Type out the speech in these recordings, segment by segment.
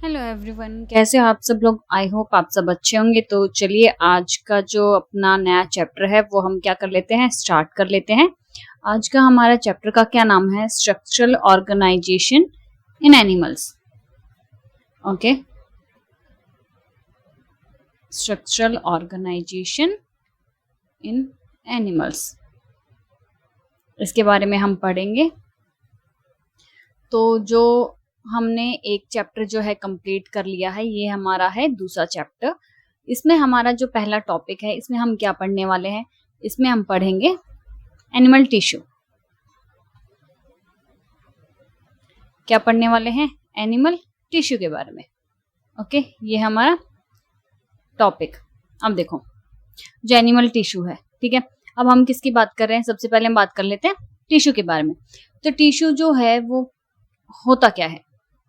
Hello everyone, कैसे हो आप सब लोग। आई होप आप सब अच्छे होंगे। तो चलिए आज का जो अपना नया चैप्टर है वो हम क्या कर लेते हैं, स्टार्ट कर लेते हैं। आज का हमारा चैप्टर का क्या नाम है, स्ट्रक्चरल ऑर्गेनाइजेशन इन एनिमल्स। ओके, स्ट्रक्चरल ऑर्गेनाइजेशन इन एनिमल्स, इसके बारे में हम पढ़ेंगे। तो जो हमने एक चैप्टर जो है कंप्लीट कर लिया है, ये हमारा है दूसरा चैप्टर। इसमें हमारा जो पहला टॉपिक है, इसमें हम क्या पढ़ने वाले हैं, इसमें हम पढ़ेंगे एनिमल टिश्यू। क्या पढ़ने वाले हैं, एनिमल टिश्यू के बारे में। ओके, ये हमारा टॉपिक। अब देखो, जो एनिमल टिश्यू है, ठीक है, अब हम किसकी बात कर रहे हैं, सबसे पहले हम बात कर लेते हैं टिश्यू के बारे में। तो टिश्यू जो है वो होता क्या है,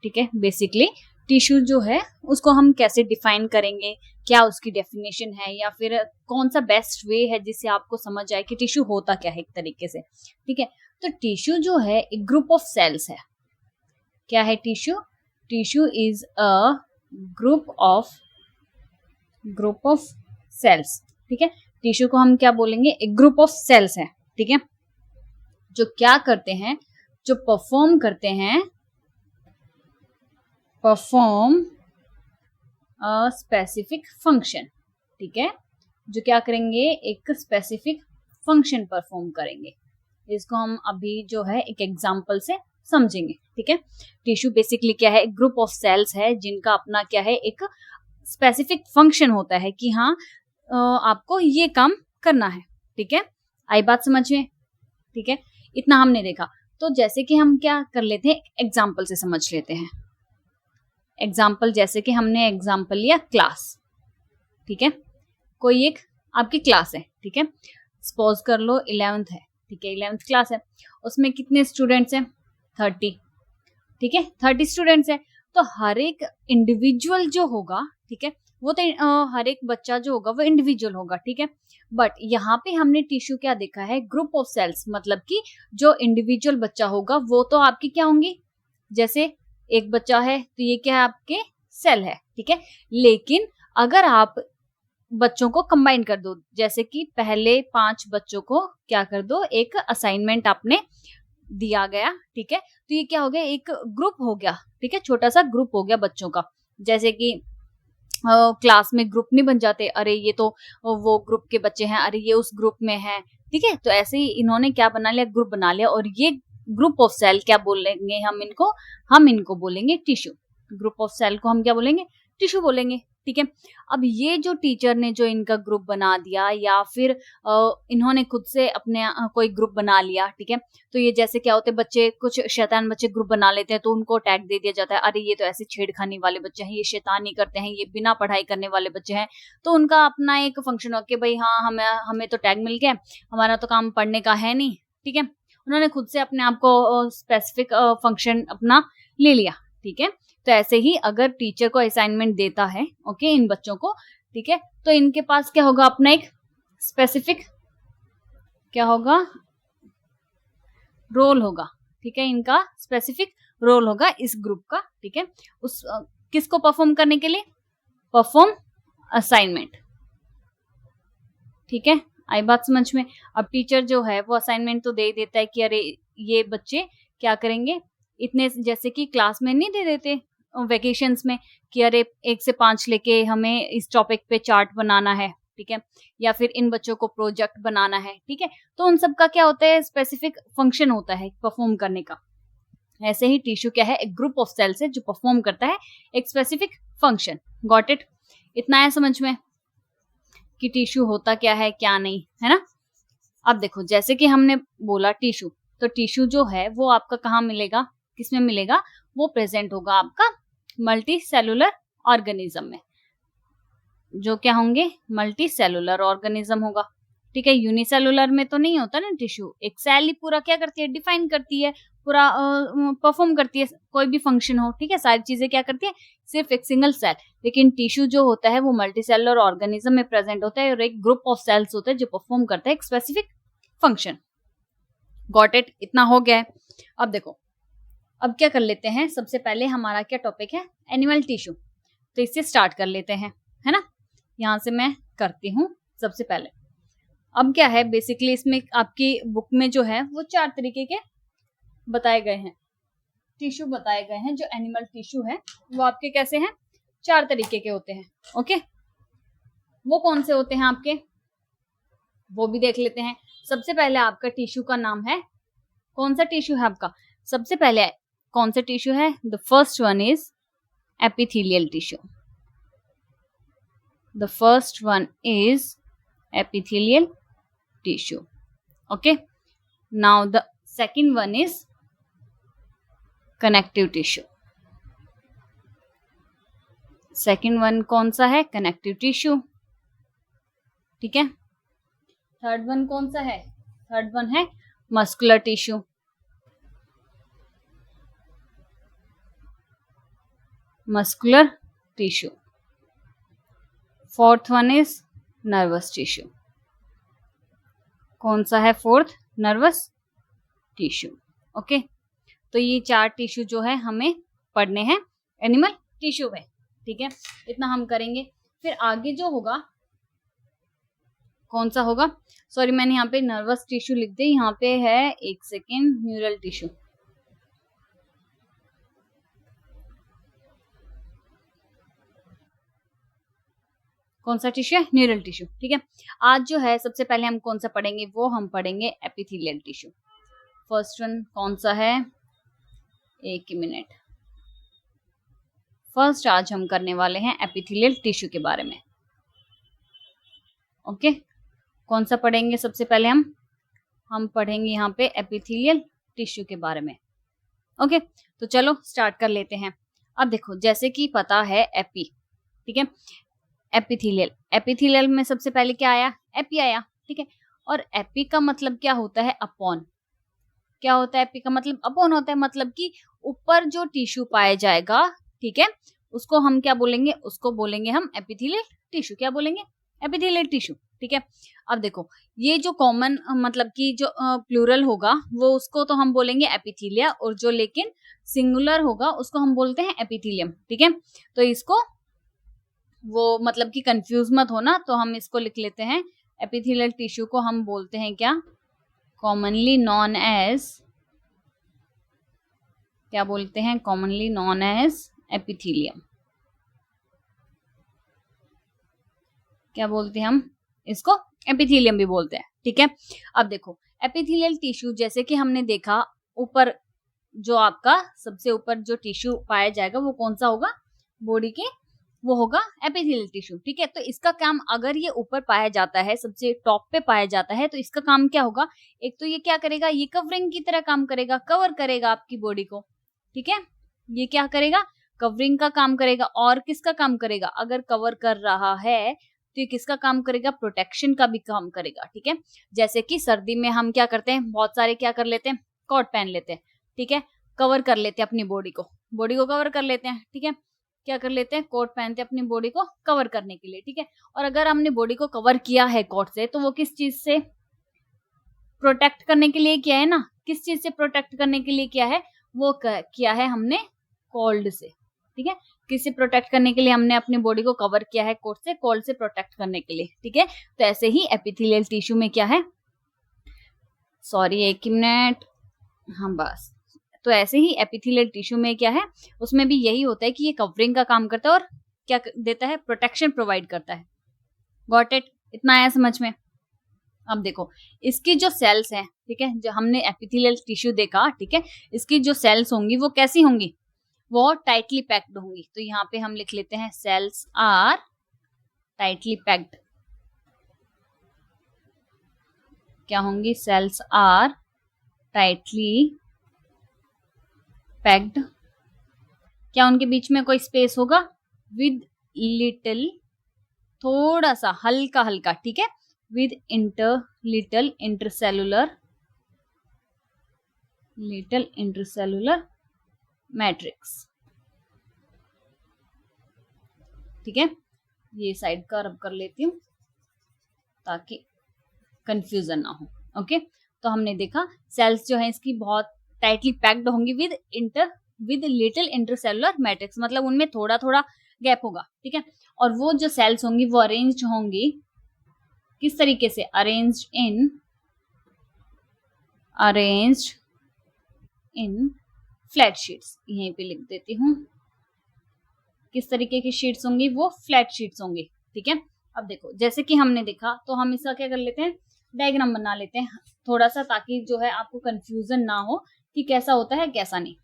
ठीक है। बेसिकली टिश्यू जो है उसको हम कैसे डिफाइन करेंगे, क्या उसकी डेफिनेशन है, या फिर कौन सा बेस्ट वे है जिससे आपको समझ आए कि टिश्यू होता क्या है एक तरीके से, ठीक है। तो टिश्यू जो है एक ग्रुप ऑफ सेल्स है। क्या है tissue? Tissue is a group of cells, ठीक है। टिश्यू को हम क्या बोलेंगे, एक ग्रुप ऑफ सेल्स है, ठीक है, जो क्या करते हैं, जो परफॉर्म करते हैं, परफॉर्म अ स्पेसिफिक फंक्शन, ठीक है, जो क्या करेंगे, एक स्पेसिफिक फंक्शन परफॉर्म करेंगे। इसको हम अभी जो है एक एग्जांपल से समझेंगे, ठीक है। टिश्यू बेसिकली क्या है, एक ग्रुप ऑफ सेल्स है जिनका अपना क्या है, एक स्पेसिफिक फंक्शन होता है कि हाँ आपको ये काम करना है, ठीक है। आई बात समझ में, ठीक है, इतना हमने देखा। तो जैसे कि हम क्या कर लेते हैं, एग्जाम्पल से समझ लेते हैं। एग्जाम्पल, जैसे कि हमने एग्जाम्पल लिया क्लास, ठीक है, कोई एक आपकी क्लास है, ठीक है, सपोज कर लो 11th है, ठीक है, 11th क्लास है, उसमें कितने स्टूडेंट्स हैं, 30, ठीक है, 30 स्टूडेंट्स है। तो हर एक इंडिविजुअल जो होगा, ठीक है, वो तो हर एक बच्चा जो होगा वो इंडिविजुअल होगा, ठीक है। बट यहाँ पे हमने टिश्यू क्या देखा है, ग्रुप ऑफ सेल्स, मतलब कि जो इंडिविजुअल बच्चा होगा वो तो आपकी क्या होंगी, जैसे एक बच्चा है तो ये क्या है, आपके सेल है, ठीक है। लेकिन अगर आप बच्चों को कंबाइन कर दो, जैसे कि पहले 5 बच्चों को क्या कर दो, एक असाइनमेंट आपने दिया गया, ठीक है, तो ये क्या हो गया, एक ग्रुप हो गया, ठीक है, छोटा सा ग्रुप हो गया बच्चों का। जैसे कि क्लास में ग्रुप नहीं बन जाते, अरे ये तो वो ग्रुप के बच्चे हैं, अरे ये उस ग्रुप में है, ठीक है। तो ऐसे ही इन्होंने क्या बना लिया, ग्रुप बना लिया, और ये ग्रुप ऑफ सेल क्या बोलेंगे हम इनको बोलेंगे टिश्यू। ग्रुप ऑफ सेल को हम क्या बोलेंगे, टिश्यू बोलेंगे, ठीक है। अब ये जो टीचर ने जो इनका ग्रुप बना दिया, या फिर इन्होंने खुद से अपने कोई ग्रुप बना लिया, ठीक है। तो ये जैसे क्या होते हैं, बच्चे कुछ शैतान बच्चे ग्रुप बना लेते हैं, तो उनको टैग दे दिया जाता है, अरे ये तो ऐसे छेड़खानी वाले बच्चे हैं, ये शैतानी करते हैं, ये बिना पढ़ाई करने वाले बच्चे हैं। तो उनका अपना एक फंक्शन हो कि भाई हाँ, हमें तो टैग मिल गया, हमारा तो काम पढ़ने का है नहीं, ठीक है। उन्होंने खुद से अपने आप को स्पेसिफिक फंक्शन अपना ले लिया, ठीक है। तो ऐसे ही अगर टीचर को असाइनमेंट देता है, ओके, इन बच्चों को, ठीक है, तो इनके पास क्या होगा, अपना एक स्पेसिफिक क्या होगा, रोल होगा, ठीक है, इनका स्पेसिफिक रोल होगा इस ग्रुप का, ठीक है। उस किसको परफॉर्म करने के लिए, परफॉर्म असाइनमेंट, ठीक है। आई बात समझ में। अब टीचर जो है वो असाइनमेंट तो दे ही देता है कि अरे ये बच्चे क्या करेंगे, इतने, जैसे कि क्लास में नहीं दे देते वेकेशंस में कि अरे 1 से 5 लेके हमें इस टॉपिक पे चार्ट बनाना है, ठीक है, या फिर इन बच्चों को प्रोजेक्ट बनाना है, ठीक है। तो उन सब का क्या होता है, स्पेसिफिक फंक्शन होता है परफॉर्म करने का। ऐसे ही टिश्यू क्या है, एक ग्रुप ऑफ सेल्स है जो परफॉर्म करता है एक स्पेसिफिक फंक्शन। Got it? इतना है समझ में कि टिश्यू होता क्या है, क्या नहीं, है ना। अब देखो, जैसे कि हमने बोला टिश्यू, तो टिश्यू जो है वो आपका कहाँ मिलेगा, किसमें मिलेगा, वो प्रेजेंट होगा आपका मल्टी सेलुलर ऑर्गेनिज्म में। जो क्या होंगे, मल्टी सेलुलर ऑर्गेनिज्म होगा, ठीक है। यूनिसेलुलर में तो नहीं होता ना टिश्यू, एक सेल ही पूरा क्या करती है, डिफाइन करती है, पूरा परफॉर्म करती है, कोई भी फंक्शन हो, ठीक है, सारी चीजें क्या करती है, सिर्फ एक सिंगल सेल। लेकिन टिश्यू जो होता है वो मल्टी सेलुलर ऑर्गेनिज्म में प्रेजेंट होता है, और एक ग्रुप ऑफ सेल्स होते हैं जो परफॉर्म करता है एक स्पेसिफिक फंक्शन। Got it? इतना हो गया है। अब देखो, अब क्या कर लेते हैं, सबसे पहले हमारा क्या टॉपिक है, एनिमल टिश्यू, तो इससे स्टार्ट कर लेते हैं, है ना। यहाँ से मैं करती हूँ सबसे पहले। अब क्या है, बेसिकली इसमें आपकी बुक में जो है वो 4 तरीके के बताए गए हैं, टिश्यू बताए गए हैं। जो एनिमल टिश्यू है वो आपके कैसे हैं, 4 तरीके के होते हैं। ओके, वो कौन से होते हैं आपके, वो भी देख लेते हैं। सबसे पहले आपका टिश्यू का नाम है, कौन सा टिश्यू है आपका, सबसे पहले कौन सा टिश्यू है, the first one is epithelial tissue. The first one is epithelial tissue. Okay, now the second one is connective tissue. Second one कौन सा है, कनेक्टिव टिश्यू, ठीक है। थर्ड वन कौन सा है, थर्ड वन है muscular tissue. Muscular tissue. Fourth one is nervous tissue. कौन सा है फोर्थ, नर्वस टिश्यू। ओके, तो ये 4 टिश्यू जो है हमें पढ़ने हैं एनिमल टिश्यू में, ठीक है। इतना हम करेंगे। फिर आगे जो होगा कौन सा होगा, सॉरी मैंने यहाँ पे नर्वस टिश्यू लिख दिया, यहाँ पे है एक सेकेंड, न्यूरल टिश्यू। कौन सा टिश्यू है, न्यूरल टिश्यू, ठीक है। आज जो है सबसे पहले हम कौन सा पढ़ेंगे, वो हम पढ़ेंगे एपिथेलियल टिश्यू। फर्स्ट वन कौन सा है, एक ही मिनट, फर्स्ट आज हम करने वाले हैं एपिथेलियल टिश्यू के बारे में। ओके, कौन सा पढ़ेंगे सबसे पहले, हम पढ़ेंगे यहाँ पे एपिथेलियल टिश्यू के बारे में। ओके, तो चलो स्टार्ट कर लेते हैं। अब देखो, जैसे कि पता है एपी, ठीक है, एपिथेलियल, एपिथेलियल में सबसे पहले क्या आया, एपी आया, ठीक है। और एपी का मतलब क्या होता है, अपॉन। क्या होता है एपी का मतलब, अपॉन होता है, मतलब कि ऊपर जो टिश्यू पाया जाएगा, ठीक है, उसको हम क्या बोलेंगे, उसको बोलेंगे हम एपिथेलियल टिश्यू। क्या बोलेंगे, एपिथेलियल टिश्यू, ठीक है। अब देखो, ये जो कॉमन मतलब कि जो प्लूरल होगा वो उसको तो हम बोलेंगे एपिथेलिया, और जो लेकिन सिंगुलर होगा उसको हम बोलते हैं एपिथेलियम, ठीक है। तो इसको वो मतलब कि कंफ्यूज मत होना, तो हम इसको लिख लेते हैं, एपिथेलियल टिश्यू को हम बोलते हैं क्या, कॉमनली नॉन एज, क्या बोलते हैं, कॉमनली नॉन एज एपिथेलियम। क्या बोलते हैं हम इसको, एपिथेलियम भी बोलते हैं, ठीक है। अब देखो, एपिथेलियल टिश्यू जैसे कि हमने देखा, ऊपर जो आपका सबसे ऊपर जो टिश्यू पाया जाएगा वो कौन सा होगा, बॉडी के, वो होगा एपिथेलियल टिश्यू, ठीक है। तो इसका काम, अगर ये ऊपर पाया जाता है, सबसे टॉप पे पाया जाता है, तो इसका काम क्या होगा, एक तो ये क्या करेगा, ये कवरिंग की तरह काम करेगा, कवर करेगा आपकी बॉडी को, ठीक है। ये क्या करेगा, कवरिंग का काम करेगा। और किसका काम करेगा, अगर कवर कर रहा है तो ये किसका काम करेगा, प्रोटेक्शन का भी काम करेगा, ठीक है। जैसे कि सर्दी में हम क्या करते हैं, बहुत सारे क्या कर लेते हैं, कोट पहन लेते हैं, ठीक है, कवर कर लेते हैं अपनी बॉडी को कवर कर लेते हैं, ठीक है। क्या कर लेते हैं, कोट पहनते हैं अपनी बॉडी को कवर करने के लिए, ठीक है। और अगर हमने बॉडी को कवर किया है कोट से, तो वो किस चीज से प्रोटेक्ट करने के लिए किया है ना, किस चीज से प्रोटेक्ट करने के लिए किया है, वो किया है हमने कोल्ड से, ठीक है। किससे प्रोटेक्ट करने के लिए हमने अपनी बॉडी को कवर किया है कोट से, कोल्ड से प्रोटेक्ट करने के लिए, ठीक है। तो ऐसे ही एपिथेलियल टिश्यू में क्या है, सॉरी एक मिनट, हाँ बस, तो ऐसे ही एपिथेलियल टिश्यू में क्या है, उसमें भी यही होता है कि ये कवरिंग का काम करता है और क्या देता है, प्रोटेक्शन प्रोवाइड करता है। गॉट इट, इतना आया समझ में। अब देखो, इसकी जो सेल्स हैं, ठीक है, जो हमने एपिथेलियल टिश्यू देखा, ठीक है, इसकी जो सेल्स होंगी वो कैसी होंगी, वो टाइटली पैक्ड होंगी। तो यहाँ पे हम लिख लेते हैं, सेल्स आर टाइटली पैक्ड। क्या होंगी, सेल्स आर टाइटली पैक्ड। क्या उनके बीच में कोई स्पेस होगा, विद लिटिल, थोड़ा सा हल्का हल्का, ठीक है, विद लिटिल इंटरसेलुलर मैट्रिक्स, ठीक है। ये साइड का रब कर लेती हूँ ताकि कंफ्यूजन ना हो। ओके, तो हमने देखा सेल्स जो है इसकी बहुत टाइटली पैक्ड होंगी विद लिटिल इंटरसेलुलर मैट्रिक्स, मतलब उनमें थोड़ा थोड़ा गैप होगा, ठीक है। और वो जो सेल्स होंगी वो अरेंज्ड होंगी किस तरीके से, अरेंज्ड इन फ्लैट शीट्स, यहीं पे लिख देती हूँ किस तरीके की शीट्स होंगी, वो फ्लैट शीट्स होंगी, ठीक है। अब देखो जैसे कि हमने देखा, तो हम इसका क्या कर लेते हैं, डायग्राम बना लेते हैं थोड़ा सा, ताकि जो है आपको कंफ्यूजन ना हो कि कैसा होता है कैसा नहीं,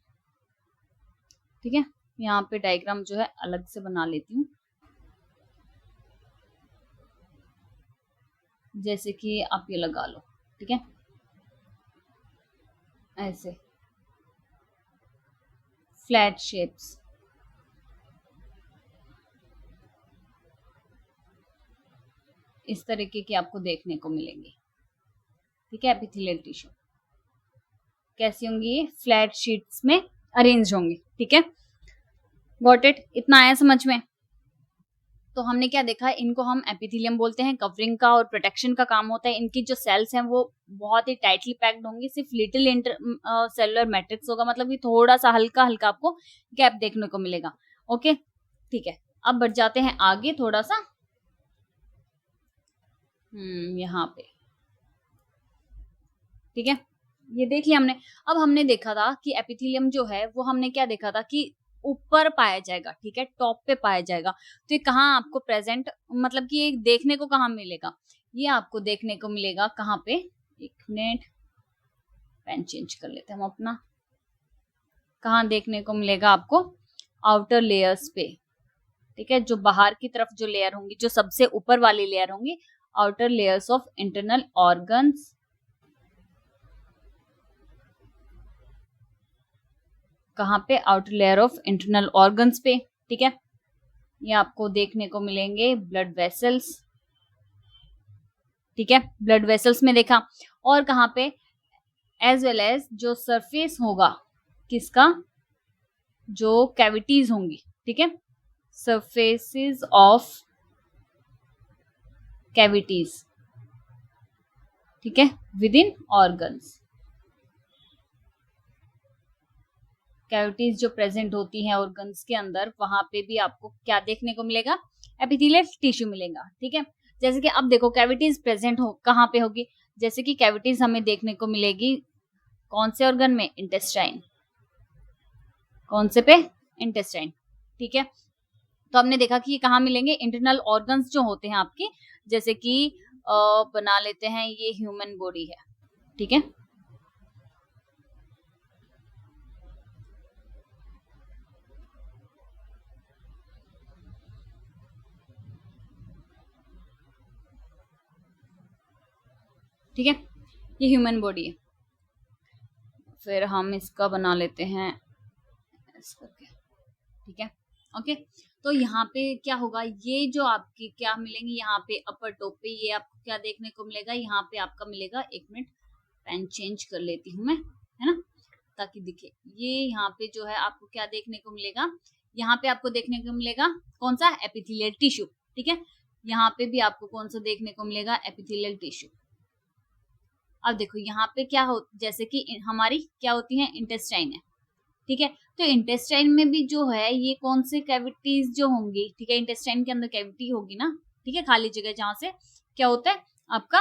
ठीक है। यहाँ पे डायग्राम जो है अलग से बना लेती हूँ, जैसे कि आप ये लगा लो, ठीक है, ऐसे फ्लैट शेप्स, इस तरीके की आपको देखने को मिलेंगी, ठीक है। एपिथेलियल टिश्यू कैसी होंगी, फ्लैट शीट्स में अरेंज होंगी, ठीक है। गॉट इट, इतना आया समझ में। तो हमने क्या देखा, इनको हम एपिथेलियम बोलते हैं, कवरिंग का और प्रोटेक्शन का काम होता है। इनकी जो सेल्स हैं वो बहुत ही टाइटली पैक्ड होंगी, सिर्फ लिटिल सेलुलर मैट्रिक्स होगा, मतलब कि थोड़ा सा हल्का हल्का आपको गैप देखने को मिलेगा, ओके, ठीक है। अब बढ़ जाते हैं आगे थोड़ा सा, यहाँ पे, ठीक है, ये देख लिया हमने। अब हमने देखा था कि एपिथेलियम जो है वो हमने क्या देखा था कि ऊपर पाया जाएगा, ठीक है, टॉप पे पाया जाएगा। तो ये कहाँ आपको प्रेजेंट, मतलब कि ये देखने को कहाँ मिलेगा, ये आपको देखने को मिलेगा कहाँ पे, एक मिनट, पेन चेंज कर लेते हैं हम अपना, कहाँ देखने को मिलेगा आपको, आउटर लेयर्स पे, ठीक है, जो बाहर की तरफ जो लेयर होंगी, जो सबसे ऊपर वाली लेयर होंगी, outer layers of internal organs, कहाँ पे, outer layer of internal organs पे, ठीक है। ये आपको देखने को मिलेंगे ब्लड वेसल्स, ठीक है, ब्लड वेसल्स में देखा। और कहाँ पे, एज वेल एज जो सरफेस होगा किसका, जो कैविटीज होंगी, ठीक है, सरफेसेस ऑफ कैविटीज, ठीक है, विद इन ऑर्गन्स, कैविटीज जो प्रेजेंट होती हैं ऑर्गन्स के अंदर, वहां पे भी आपको क्या देखने को मिलेगा, एपिथेलियल टिश्यू मिलेगा, ठीक है। जैसे कि अब देखो कैविटीज प्रेजेंट हो कहाँ पे होगी, जैसे कि कैविटीज हमें देखने को मिलेगी कौन से ऑर्गन में, इंटेस्टाइन, कौन से पे, इंटेस्टाइन, ठीक है। तो हमने देखा कि ये कहाँ मिलेंगे, इंटरनल ऑर्गन्स जो होते हैं आपके, जैसे कि बना लेते हैं ये ह्यूमन बॉडी है, ठीक है, ठीक है, ये ह्यूमन बॉडी है। फिर हम इसका बना लेते हैं इस करके, ठीक है, ओके। तो यहाँ पे क्या होगा, ये जो आपकी क्या मिलेंगी, यहाँ पे अपर टॉप पे ये आपको क्या देखने को मिलेगा, यहाँ पे आपका मिलेगा, एक मिनट पेन चेंज कर लेती हूँ मैं, है ना, ताकि दिखे। ये यहाँ पे जो है आपको क्या देखने को मिलेगा, यहाँ पे आपको देखने को मिलेगा कौन सा, एपिथेलियल टिश्यू, ठीक है। यहाँ पे भी आपको कौन सा देखने को मिलेगा, एपिथेलियल टिश्यू। अब देखो यहाँ पे क्या हो, जैसे कि हमारी क्या होती है, इंटेस्टाइन है, ठीक है। तो इंटेस्टाइन में भी जो है ये कौन से कैविटीज जो होंगी, ठीक है, इंटेस्टाइन के अंदर कैविटी होगी ना, ठीक है, खाली जगह, जहां से क्या होता है आपका,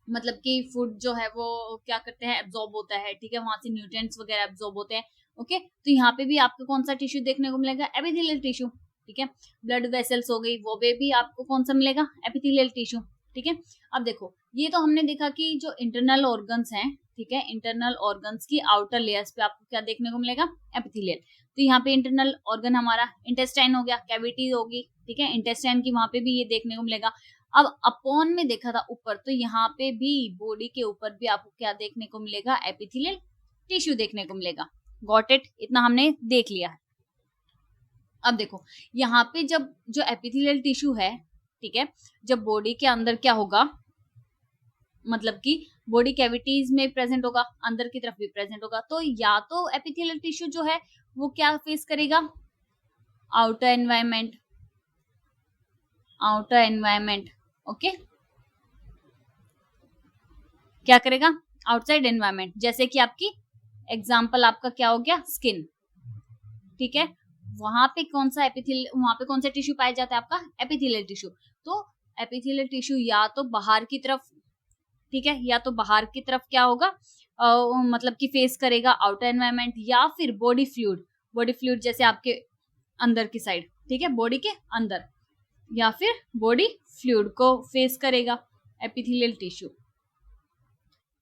मतलब कि फूड जो है वो क्या करते हैं, एब्जॉर्ब होता है, ठीक है, वहां से न्यूट्रिएंट्स वगैरह एब्जॉर्ब होते हैं, ओके। तो यहाँ पे भी आपको कौन सा टिश्यू देखने को मिलेगा, एपिथेलियल टिश्यू, ठीक है। ब्लड वेसल्स हो गई, वो भी आपको कौन सा मिलेगा, एपिथेलियल टिश्यू, ठीक है। अब देखो ये तो हमने देखा कि जो इंटरनल ऑर्गन्स हैं, ठीक है, इंटरनल ऑर्गन्स की आउटर लेयर्स पे आपको क्या देखने को मिलेगा, एपिथेलियल। तो यहाँ पे इंटरनल ऑर्गन हमारा इंटेस्टाइन हो गया, कैविटी होगी, ठीक है, इंटेस्टाइन की वहां पे भी ये देखने को मिलेगा। अब अपोन में देखा था ऊपर, तो यहाँ पे भी बॉडी के ऊपर भी आपको क्या देखने को मिलेगा, एपिथेलियल टिश्यू देखने को मिलेगा। गॉट इट, इतना हमने देख लिया है। अब देखो यहाँ पे जब जो एपिथेलियल टिश्यू है, ठीक है, जब बॉडी के अंदर क्या होगा, मतलब कि बॉडी कैविटीज में प्रेजेंट होगा, अंदर की तरफ भी प्रेजेंट होगा, तो या तो एपिथेलियल टिश्यू जो है वो क्या फेस करेगा, outer environment, outer environment, okay, क्या करेगा, आउटसाइड एनवायरमेंट, जैसे कि आपकी एग्जाम्पल आपका क्या हो गया, स्किन, ठीक है। वहां पे कौन सा वहां पे कौन सा टिश्यू पाया जाता है, आपका एपिथेलियल टिश्यू। तो एपिथेलियल टिश्यू या तो बाहर की तरफ, ठीक है, या तो बाहर की तरफ क्या होगा, मतलब कि फेस करेगा आउटर एनवायरनमेंट, या फिर बॉडी फ्लूइड जैसे आपके अंदर की साइड, ठीक है, बॉडी के अंदर, या फिर बॉडी फ्लूइड को फेस करेगा एपिथेलियल टिश्यू।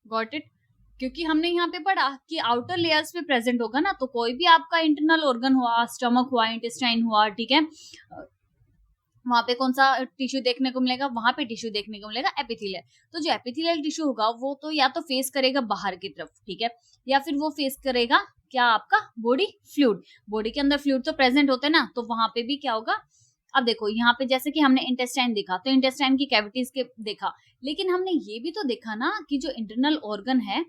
Got it. क्योंकि हमने यहाँ पे पढ़ा कि आउटर लेयर्स पे प्रेजेंट होगा ना, तो कोई भी आपका इंटरनल ऑर्गन हुआ, स्टमक हुआ, इंटेस्टाइन हुआ, ठीक है, वहां पे कौन सा टिश्यू देखने को मिलेगा, वहां पे टिश्यू देखने को मिलेगा एपिथेलियल। तो जो एपिथेलियल टिश्यू होगा वो तो या तो फेस करेगा बाहर की तरफ, ठीक है, या फिर वो फेस करेगा क्या, आपका बॉडी फ्लूइड। बॉडी के अंदर फ्लूइड तो प्रेजेंट होते हैं ना, तो वहां पे भी क्या होगा। अब देखो यहाँ पे जैसे कि हमने इंटेस्टाइन देखा, तो इंटेस्टाइन की कैविटीज के देखा, लेकिन हमने ये भी तो देखा ना कि जो इंटरनल ऑर्गन है,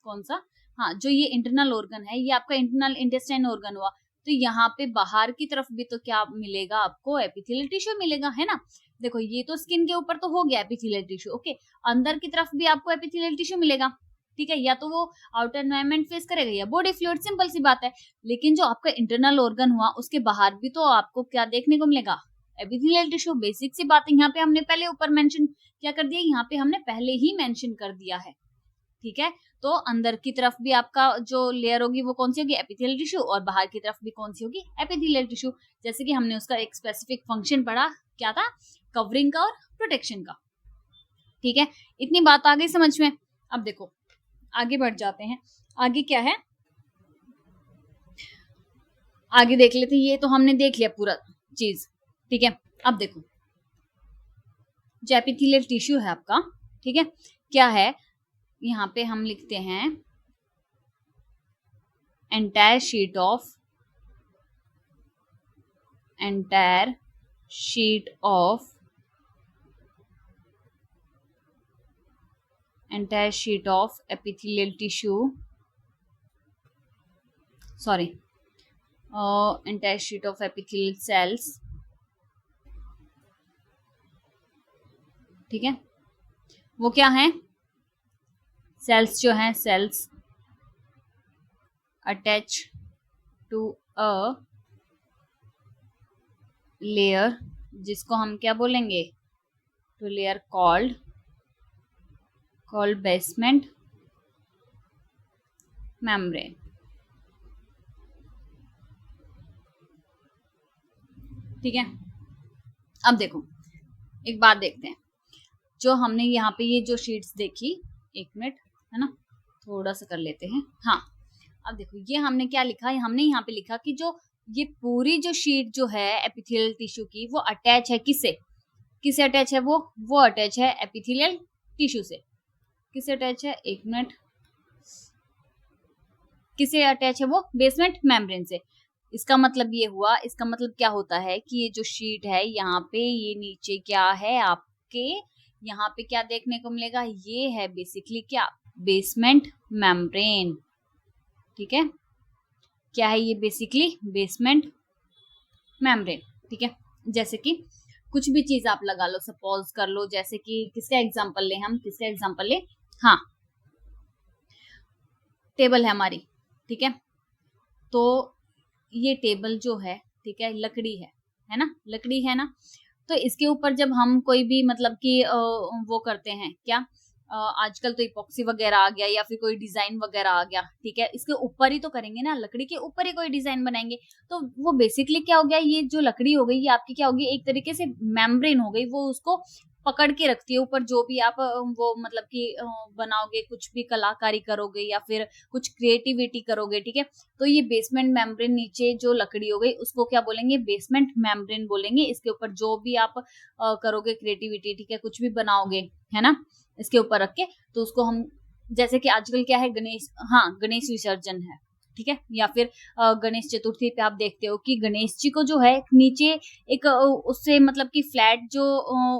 कौन सा, हाँ, जो ये इंटरनल ऑर्गन है, ये आपका इंटरनल इंटेस्टाइन ऑर्गन हुआ। तो यहाँ पे बाहर की तरफ भी तो क्या मिलेगा आपको, एपिथेलियल टिश्यू मिलेगा, है ना। देखो ये तो स्किन के ऊपर तो हो गया एपिथेलियल टिश्यू, ओके, अंदर की तरफ भी आपको एपिथेलियल टिश्यू मिलेगा, ठीक है, या तो वो आउटर एनवायरनमेंट फेस करेगा या बॉडी फ्लूइड, सिंपल सी बात है। लेकिन जो आपका इंटरनल ऑर्गन हुआ उसके बाहर भी तो आपको क्या देखने को मिलेगा, एपिथेलियल टिश्यू। बेसिक सी बात है, यहाँ पे हमने पहले ऊपर मेंशन क्या कर दिया, यहाँ पे हमने पहले ही मेंशन कर दिया है, ठीक है। तो अंदर की तरफ भी आपका जो लेयर होगी वो कौन सी होगी, एपिथेलियल टिश्यू, और बाहर की तरफ भी कौन सी होगी, एपिथेलियल टिश्यू। जैसे कि हमने उसका एक स्पेसिफिक फंक्शन पढ़ा, क्या था, कवरिंग का और प्रोटेक्शन का, ठीक है। इतनी बात आ गई समझ में। अब देखो आगे बढ़ जाते हैं, आगे क्या है, आगे देख लेते हैं। ये तो हमने देख लिया पूरा चीज, ठीक है। अब देखो जो एपिथेलियल टिश्यू है आपका, ठीक है, क्या है, यहाँ पे हम लिखते हैं entire sheet of epithelial tissue, sorry, entire sheet of epithelial cells, ठीक है। वो क्या है, सेल्स जो हैं, cells attach to a layer, जिसको हम क्या बोलेंगे, to layer called basement membrane, ठीक है। अब देखो एक बात देखते हैं, जो हमने यहाँ पे ये जो शीट्स देखी, एक मिनट, है ना, थोड़ा सा कर लेते हैं, हाँ। अब देखो ये हमने क्या लिखा है, हमने यहाँ पे लिखा कि जो ये पूरी जो शीट जो है एपिथेलियल टिश्यू की, वो अटैच है किससे अटैच है, वो अटैच है एपिथेलियल टिश्यू से। किससे अटैच है, एक मिनट, किससे अटैच है, वो बेसमेंट मेम्ब्रेन से। इसका मतलब ये हुआ, इसका मतलब क्या होता है कि ये जो शीट है यहाँ पे, ये नीचे क्या है आपके, यहाँ पे क्या देखने को मिलेगा, ये है बेसिकली क्या, बेसमेंट मेम्ब्रेन, ठीक है। क्या है ये, बेसिकली बेसमेंट मेम्ब्रेन, ठीक है। जैसे कि कुछ भी चीज आप लगा लो, सपोज कर लो, जैसे कि किसका एग्जांपल ले, हम किसका एग्जांपल ले, हाँ, टेबल है हमारी, ठीक है। तो ये टेबल जो है, ठीक है, लकड़ी है ना, लकड़ी है ना। तो इसके ऊपर जब हम कोई भी मतलब कि वो करते हैं क्या, आजकल तो इपॉक्सी वगैरह आ गया, या फिर कोई डिजाइन वगैरह आ गया, ठीक है, इसके ऊपर ही तो करेंगे ना, लकड़ी के ऊपर ही कोई डिजाइन बनाएंगे। तो वो बेसिकली क्या हो गया, ये जो लकड़ी हो गई, ये आपकी क्या होगी, एक तरीके से मेम्ब्रेन हो गई, वो उसको पकड़ के रखती है ऊपर। जो भी आप वो मतलब कि बनाओगे, कुछ भी कलाकारी करोगे या फिर कुछ क्रिएटिविटी करोगे, ठीक है, तो ये बेसमेंट मेम्ब्रेन, नीचे जो लकड़ी हो गई उसको क्या बोलेंगे, बेसमेंट मेम्ब्रेन बोलेंगे। इसके ऊपर जो भी आप करोगे क्रिएटिविटी, ठीक है, कुछ भी बनाओगे, है ना, इसके ऊपर रख के, तो उसको हम, जैसे कि आजकल क्या है, गणेश विसर्जन है, ठीक है, या फिर गणेश चतुर्थी पे आप देखते हो कि गणेश जी को जो है नीचे एक उससे मतलब कि फ्लैट जो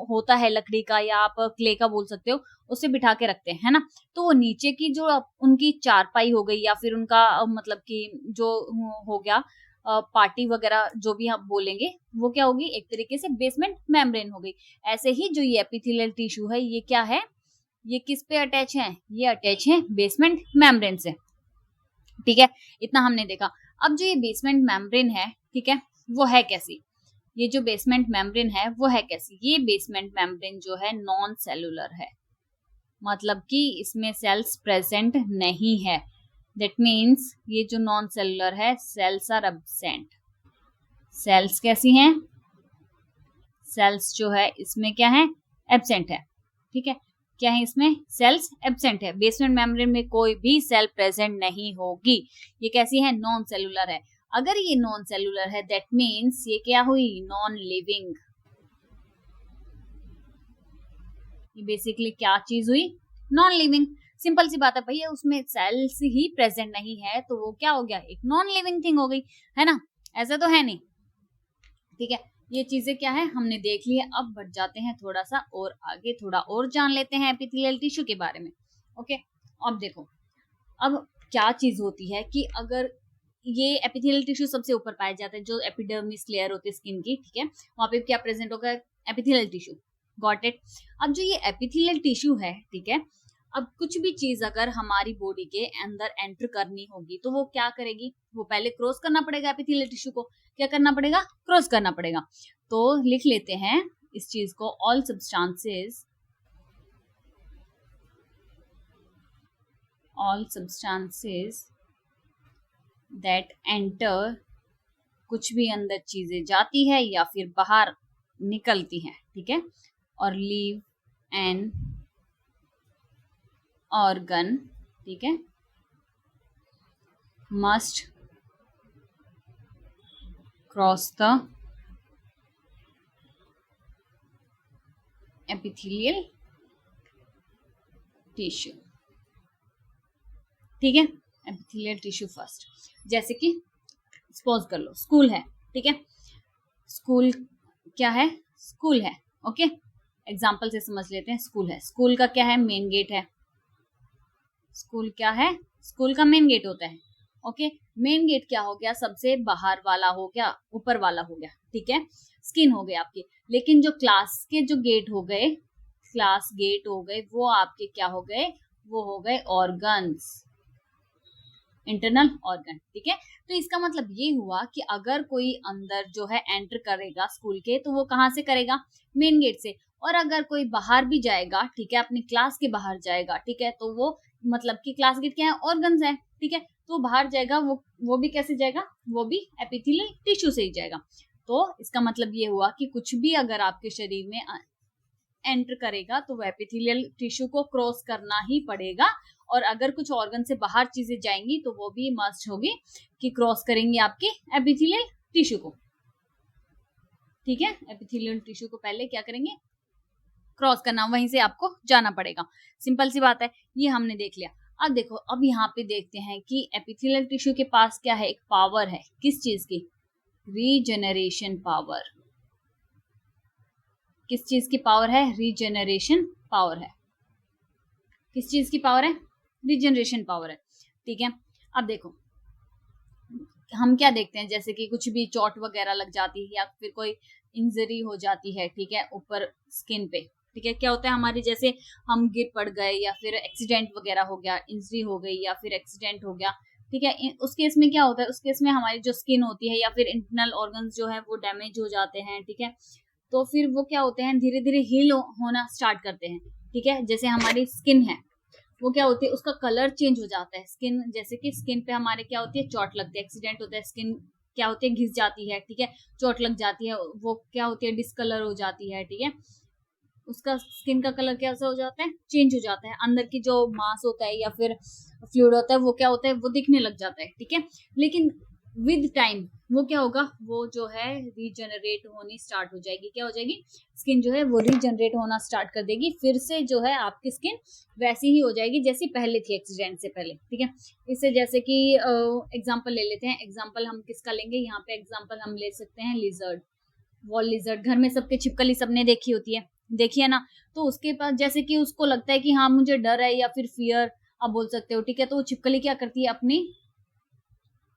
होता है लकड़ी का, या आप क्ले का बोल सकते हो, उससे बिठा के रखते हैं, है ना। तो वो नीचे की जो उनकी चारपाई हो गई, या फिर उनका मतलब कि जो हो गया पार्टी वगैरह, जो भी आप बोलेंगे, वो क्या होगी, एक तरीके से बेसमेंट मेम्ब्रेन हो गई। ऐसे ही जो ये एपिथेलियल टिश्यू है, ये क्या है, ये किस पे अटैच है, ये अटैच है बेसमेंट मेम्ब्रेन से, ठीक है, इतना हमने देखा। अब जो ये बेसमेंट मेम्ब्रेन है, ठीक है, वो है कैसी? ये जो बेसमेंट मेम्ब्रेन है वो है कैसी? ये बेसमेंट मेम्ब्रेन जो है नॉन सेलुलर है, मतलब कि इसमें सेल्स प्रेजेंट नहीं है। दैट मीन्स ये जो नॉन सेलुलर है, सेल्स आर एब्सेंट। सेल्स कैसी हैं? सेल्स जो है इसमें क्या है? एब्सेंट है। ठीक है, क्या है इसमें? सेल्स एब्सेंट है। बेसमेंट मेम्ब्रेन में कोई भी सेल प्रेजेंट नहीं होगी। ये कैसी है? नॉन सेलुलर है। अगर ये नॉन सेलुलर है दैट मीन्स ये क्या हुई? Non living. ये बेसिकली क्या चीज हुई? Non living. सिंपल सी बात है भैया, उसमें सेल्स ही प्रेजेंट नहीं है तो वो क्या हो गया? एक नॉन लिविंग थिंग हो गई, है ना? ऐसा तो है नहीं। ठीक है, ये चीजें क्या है हमने देख ली है। अब बढ़ जाते हैं थोड़ा सा और आगे, थोड़ा और जान लेते हैं एपिथेलियल टिश्यू के बारे में। ओके, अब देखो, अब क्या चीज होती है कि अगर ये एपिथेलियल टिश्यू सबसे ऊपर पाया जाता है, जो एपिडर्मिस लेयर होती है स्किन की, ठीक है, वहां पे क्या प्रेजेंट होगा? Epithelial tissue. Got it? अब जो ये एपिथेलियल टिश्यू है, ठीक है, अब कुछ भी चीज अगर हमारी बॉडी के अंदर एंटर करनी होगी तो वो क्या करेगी? वो पहले क्रॉस करना पड़ेगा एपिथेलियल टिश्यू को। क्या करना पड़ेगा? क्रॉस करना पड़ेगा। तो लिख लेते हैं इस चीज को, ऑल सब्सटेंसेस दैट एंटर, कुछ भी अंदर चीजें जाती है या फिर बाहर निकलती हैं, ठीक है, और लीव एन ऑर्गन, ठीक है, must cross the epithelial tissue. ठीक है, एपिथेलियल टिश्यू फर्स्ट। जैसे कि सपोज कर लो स्कूल है, ठीक है, स्कूल क्या है? स्कूल है। ओके, एग्जाम्पल से समझ लेते हैं। स्कूल है, स्कूल का क्या है? मेन गेट है। स्कूल क्या है? स्कूल का मेन गेट होता है। ओके, मेन गेट क्या हो गया? सबसे बाहर वाला हो गया, ऊपर वाला हो गया, ठीक है, स्किन हो गई आपकी। लेकिन जो क्लास के जो गेट हो गए, क्लास गेट हो गए, वो आपके क्या हो गए? वो हो गए ऑर्गन्स, इंटरनल ऑर्गन। ठीक है, तो इसका मतलब ये हुआ कि अगर कोई अंदर जो है एंटर करेगा स्कूल के, तो वो कहाँ से करेगा? मेन गेट से। और अगर कोई बाहर भी जाएगा, ठीक है, अपनी क्लास के बाहर जाएगा, ठीक है, तो वो मतलब कि क्लास गेट क्या है? ऑर्गन्स है, ठीक है, तो बाहर जाएगा, वो भी कैसे जाएगा? वो भी एपिथेलियल टिश्यू से ही जाएगा। तो इसका मतलब ये हुआ कि कुछ भी अगर आपके शरीर में एंटर करेगा तो वो एपिथेलियल टिश्यू को क्रॉस करना ही पड़ेगा। और अगर कुछ ऑर्गन से बाहर चीजें जाएंगी तो वो भी मस्ट होगी कि क्रॉस करेंगे आपके एपिथेलियल टिश्यू को। ठीक है, एपिथेलियल टिश्यू को पहले क्या करेंगे? क्रॉस करना, वहीं से आपको जाना पड़ेगा। सिंपल सी बात है, ये हमने देख लिया। अब देखो, अब यहाँ पे देखते हैं कि एपिथेलियल टिश्यू के पास क्या है? एक पावर है, किस चीज की? Regeneration power. किस चीज की पावर है? रीजेनरेशन पावर है। किस चीज की पावर है? रीजनरेशन पावर है। ठीक है, अब देखो, हम क्या देखते हैं, जैसे कि कुछ भी चोट वगैरह लग जाती है या फिर कोई इंजरी हो जाती है, ठीक है, ऊपर स्किन पे, ठीक है, क्या होता है हमारी, जैसे हम गिर पड़ गए या फिर एक्सीडेंट वगैरह हो गया, इंजरी हो गई या फिर एक्सीडेंट हो गया, ठीक है, उस केस में क्या होता है? उस केस में हमारी जो स्किन होती है या फिर इंटरनल ऑर्गन्स जो है वो डैमेज हो जाते हैं, ठीक है, तो फिर वो क्या होते हैं? धीरे धीरे हील होना स्टार्ट करते हैं। ठीक है, जैसे हमारी स्किन है, वो क्या होती है? उसका कलर चेंज हो जाता है। स्किन, जैसे कि स्किन पे हमारे क्या होती है? चोट लगती है, एक्सीडेंट होता है, स्किन क्या होती है? घिस जाती है, ठीक है, चोट लग जाती है, वो क्या होती है? डिसकलर हो जाती है, ठीक है, उसका स्किन का कलर कैसा हो जाता है? चेंज हो जाता है। अंदर की जो मांस होता है या फिर फ्लूइड होता है वो क्या होता है? वो दिखने लग जाता है, ठीक है, लेकिन विद टाइम वो क्या होगा? वो जो है रीजनरेट होनी स्टार्ट हो जाएगी। क्या हो जाएगी? स्किन जो है वो रीजनरेट होना स्टार्ट कर देगी, फिर से जो है आपकी स्किन वैसी ही हो जाएगी जैसी पहले थी, एक्सीडेंट से पहले। ठीक है, इससे जैसे कि एग्जांपल ले लेते हैं। एग्जांपल हम किसका लेंगे? यहाँ पे एग्जांपल हम ले सकते हैं लिजर्ड, वॉल लिजर्ड। घर में सबके छिपकली सबने देखी होती है, देखी है ना? तो उसके पास जैसे कि उसको लगता है कि हाँ मुझे डर है या फिर फियर आप बोल सकते हो, ठीक है, तो वो छिपकली क्या करती है? अपनी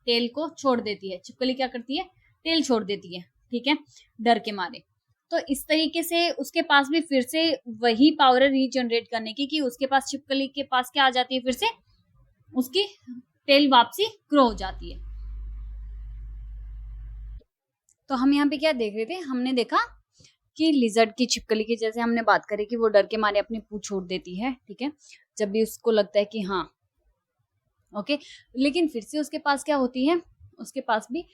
टेल को छोड़ देती है। छिपकली क्या करती है? टेल छोड़ देती है, ठीक है, डर के मारे। तो इस तरीके से उसके पास भी फिर से वही पावर है रीजनरेट करने की, कि उसके पास छिपकली के पास क्या आ जाती है? फिर से उसकी टेल वापसी ग्रो हो जाती है। तो हम यहाँ पे क्या देख रहे थे, हमने देखा कि लिजर्ड की, छिपकली की जैसे हमने बात करी कि वो डर के मारे अपनी पूंछ छोड़ देती है, ठीक है, जब भी उसको लगता है कि हाँ ओके, लेकिन फिर से उसके पास क्या होती है, उसके पास भी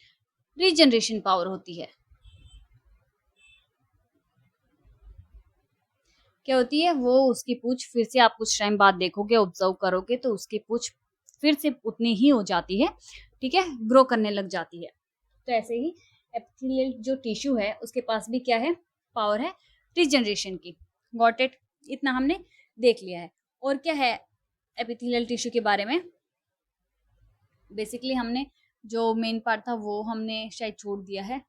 रीजनरेशन पावर होती है। क्या होती है वो, उसकी पूंछ फिर से, आप कुछ टाइम बाद देखोगे, ऑब्जर्व करोगे तो उसकी पूंछ फिर से उतनी ही हो जाती है, ठीक है, ग्रो करने लग जाती है। तो ऐसे ही एपिथेलियल जो टिश्यू है उसके पास भी क्या है, पावर है रीजनरेशन की। गॉट इट, इतना हमने देख लिया है। और क्या है एपिथेलियल टिश्यू के बारे में, बेसिकली हमने जो मेन पार्ट था वो हमने शायद छोड़ दिया है,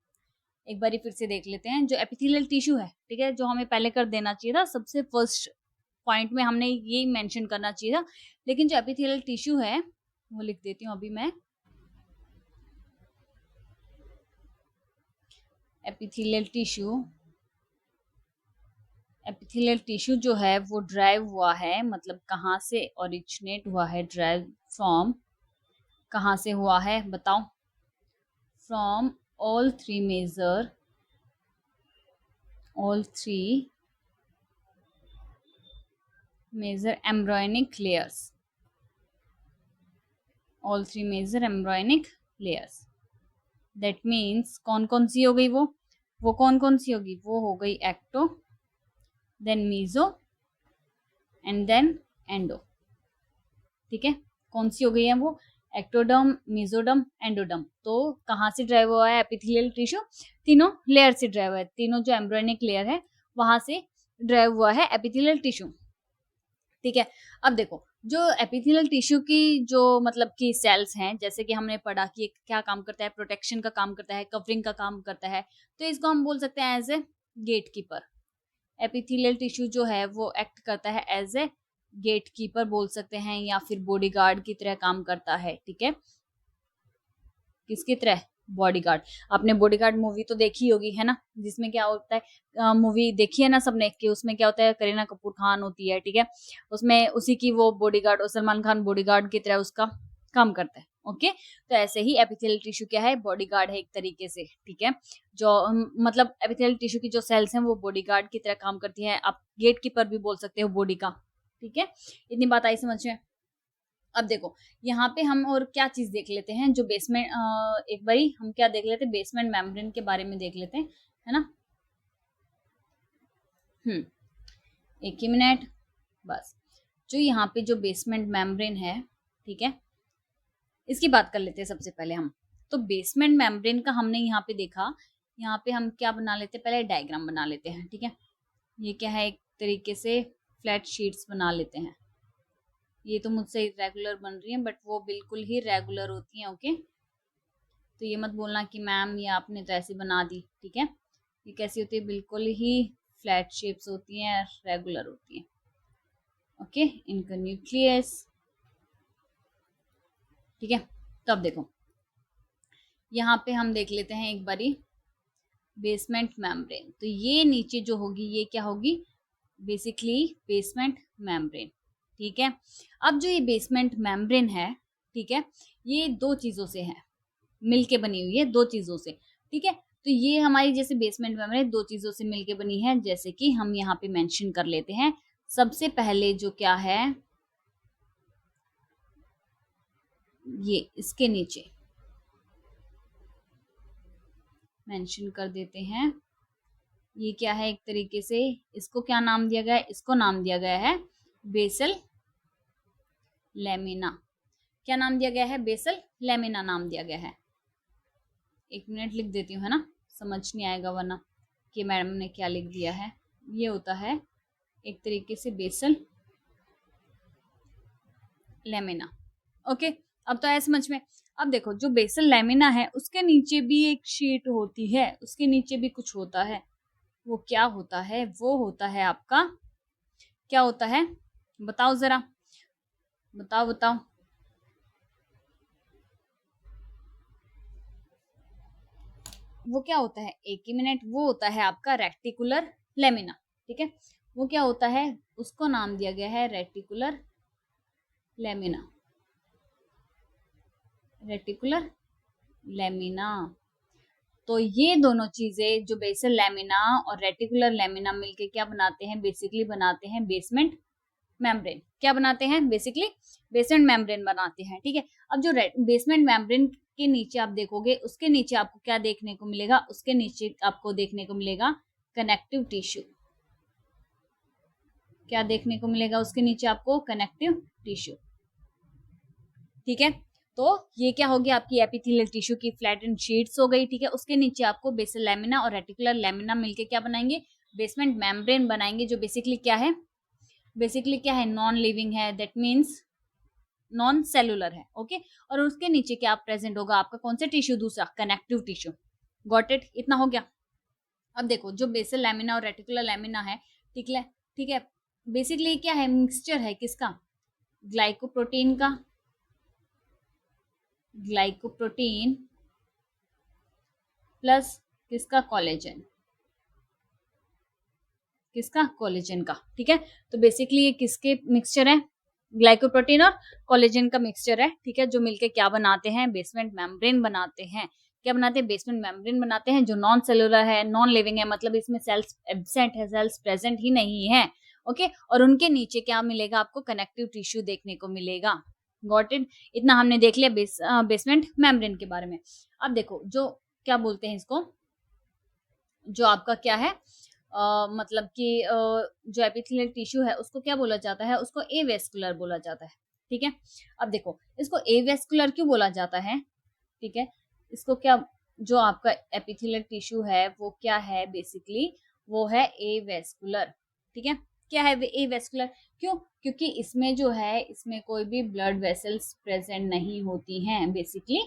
एक बार फिर से देख लेते हैं। जो एपिथेलियल टिश्यू है, ठीक है, जो हमें पहले कर देना चाहिए था, सबसे फर्स्ट पॉइंट में हमने ये मेंशन करना चाहिए था, लेकिन जो एपिथेलियल टिश्यू है वो लिख देती हूँ अभी मैं। एपिथेलियल टिश्यू जो है वो ड्राइव हुआ है, मतलब कहाँ से ओरिजिनेट हुआ है, ड्राइव फ्रॉम, कहाँ से हुआ है बताओ, from all three major embryonic layers, all three major embryonic layers. That means कौन कौन सी हो गई वो कौन कौन सी होगी, वो हो गई ecto, then meso and then endo, ठीक है, कौन सी हो गई है वो, एक्टोडर्म, मेसोडर्म, एंडोडर्म। तो कहाँ से ड्राइव हुआ है एपिथेलियल टिश्यू, तीनों लेयर से ड्राइव हुआ है, तीनों जो एम्ब्रॉयनिक लेयर है वहां से ड्राइव हुआ है एपिथेलियल टिश्यू, ठीक है। अब देखो जो एपिथेलियल टिश्यू की जो मतलब कि सेल्स हैं, जैसे कि हमने पढ़ा कि क्या काम करता है, प्रोटेक्शन का काम करता है, कवरिंग का काम करता है, तो इसको हम बोल सकते हैं as a gatekeeper. Epithelial tissue जो है वो एक्ट करता है एज ए गेट कीपर बोल सकते हैं, या फिर बॉडीगार्ड की तरह काम करता है, ठीक है, किसकी तरह, बॉडीगार्ड। आपने बॉडीगार्ड मूवी तो देखी होगी है ना, जिसमें क्या होता है, मूवी देखी है ना सबने, कि उसमें क्या होता है, करीना कपूर खान होती है, ठीक है, उसमें उसी की वो बॉडीगार्ड, और सलमान खान बॉडीगार्ड की तरह उसका काम करता है, ओके। तो ऐसे ही एपिथेलियल टिश्यू क्या है, बॉडीगार्ड है एक तरीके से, ठीक है, जो मतलब एपिथेलियल टिश्यू की जो सेल्स हैं वो बॉडीगार्ड की तरह काम करती है, आप गेट कीपर भी बोल सकते हो बॉडी का, ठीक है। इतनी बात आई समझ में। अब देखो यहाँ पे हम और क्या चीज देख लेते हैं, जो बेसमेंट, एक बारी हम क्या देख लेते हैं, बेसमेंट मेम्ब्रेन के बारे में देख लेते हैं, है ना। एक ही मिनट बस। जो यहाँ पे जो बेसमेंट मेम्ब्रेन है, ठीक है, इसकी बात कर लेते हैं सबसे पहले हम। तो बेसमेंट मेम्ब्रेन का हमने यहाँ पे देखा, यहाँ पे हम क्या बना लेते हैं, पहले डायग्राम बना लेते हैं, ठीक है। ये क्या है, एक तरीके से फ्लैट शीट्स बना लेते हैं। ये तो मुझसे इरेगुलर बन रही है, बट वो बिल्कुल ही रेगुलर होती हैं, ओके। तो ये मत बोलना कि मैम ये आपने तो ऐसी बना दी, ठीक है, ये कैसी होती है, बिल्कुल ही फ्लैट शेप्स होती हैं, रेगुलर होती हैं, ओके, इनका न्यूक्लियस, ठीक है। तो अब देखो यहाँ पे हम देख लेते हैं एक बारी बेसमेंट मेम्ब्रेन। तो ये नीचे जो होगी ये क्या होगी, बेसिकली बेसमेंट मेम्ब्रेन, ठीक है। अब जो ये बेसमेंट मेम्ब्रेन है, ठीक है, ये दो चीजों से है, मिलके बनी हुई है, दो चीजों से, ठीक है। तो ये हमारी जैसे बेसमेंट मेम्ब्रेन दो चीजों से मिलके बनी है, जैसे कि हम यहाँ पे मेंशन कर लेते हैं। सबसे पहले जो क्या है, ये इसके नीचे मेंशन कर देते हैं, ये क्या है, एक तरीके से इसको क्या नाम दिया गया है, इसको नाम दिया गया है बेसल लेमिना। क्या नाम दिया गया है, बेसल लेमिना नाम दिया गया है। एक मिनट लिख देती हूँ, है ना, समझ नहीं आएगा वरना कि मैडम ने क्या लिख दिया है। ये होता है एक तरीके से बेसल लेमिना, ओके। अब तो आया समझ में। अब देखो जो बेसल लेमिना है उसके नीचे भी एक शीट होती है, उसके नीचे भी कुछ होता है, वो क्या होता है, वो होता है आपका, क्या होता है बताओ जरा, बताओ बताओ। वो क्या होता है, एक ही मिनट, वो होता है आपका रेटिकुलर लेमिना, ठीक है। वो क्या होता है, उसको नाम दिया गया है रेटिकुलर लेमिना, रेटिकुलर लेमिना। तो ये दोनों चीजें जो बेसल लेमिना और रेटिकुलर लेमिना मिलके क्या बनाते हैं, बेसिकली बनाते हैं बेसमेंट मेम्ब्रेन। क्या बनाते हैं, बेसिकली बेसमेंट मेम्ब्रेन बनाते हैं। ठीक है, अब जो बेसमेंट मेम्ब्रेन के नीचे आप देखोगे, उसके नीचे आपको क्या देखने को मिलेगा, उसके नीचे आपको देखने को मिलेगा कनेक्टिव टिश्यू। क्या देखने को मिलेगा उसके नीचे आपको, कनेक्टिव टिश्यू। ठीक है, तो ये क्या होगी, आपकी एपिथेलियल टिश्यू की फ्लैटेंड शीट्स हो गई। ठीक है, उसके नीचे आपको बेसल लेमिना और रेटिकुलर लेमिना मिलके क्या बनाएंगे, बेसमेंट मेम्ब्रेन बनाएंगे, जो बेसिकली क्या है, बेसिकली क्या है, नॉन लिविंग है, दैट मीन्स नॉन सेलुलर है। ओके, और उसके नीचे क्या प्रेजेंट होगा, आपका कौन सा टिश्यू, दूसरा कनेक्टिव टिश्यू। गॉट इट, इतना हो गया। अब देखो जो बेसल लेमिना और रेटिकुलर लेमिना है, ठीक है, ठीक है, बेसिकली क्या है, मिक्सचर है किसका, ग्लाइकोप्रोटीन का, ग्लाइकोप्रोटीन प्लस किसका, कोलेजन, किसका, कोलेजन का। ठीक है, तो बेसिकली ये किसके मिक्सचर है, ग्लाइकोप्रोटीन और कोलेजन का मिक्सचर है। ठीक है, जो मिलके क्या बनाते हैं, बेसमेंट मेम्ब्रेन बनाते हैं। क्या बनाते हैं, बेसमेंट मेम्ब्रेन बनाते हैं, जो नॉन सेलुलर है, नॉन लिविंग है, मतलब इसमें सेल्स एब्सेंट है, सेल्स प्रेजेंट ही नहीं है। ओके, और उनके नीचे क्या मिलेगा आपको, कनेक्टिव टिश्यू देखने को मिलेगा। गॉट इट, इतना हमने देख लिया बेसमेंट मेम्ब्रेन के बारे में। अब देखो जो क्या बोलते हैं इसको, जो आपका क्या है, मतलब कि जो एपिथेलियल टिश्यू है उसको क्या बोला जाता है, उसको एवेस्कुलर बोला जाता है। ठीक है, अब देखो इसको एवेस्कुलर क्यों बोला जाता है, ठीक है, इसको क्या, जो आपका एपिथेलियल टिश्यू है वो क्या है, बेसिकली वो है एवेस्कुलर। ठीक है, क्या है एवेस्कुलर, क्यों, क्योंकि इसमें जो है, इसमें कोई भी ब्लड वेसल्स प्रेजेंट नहीं होती हैं। बेसिकली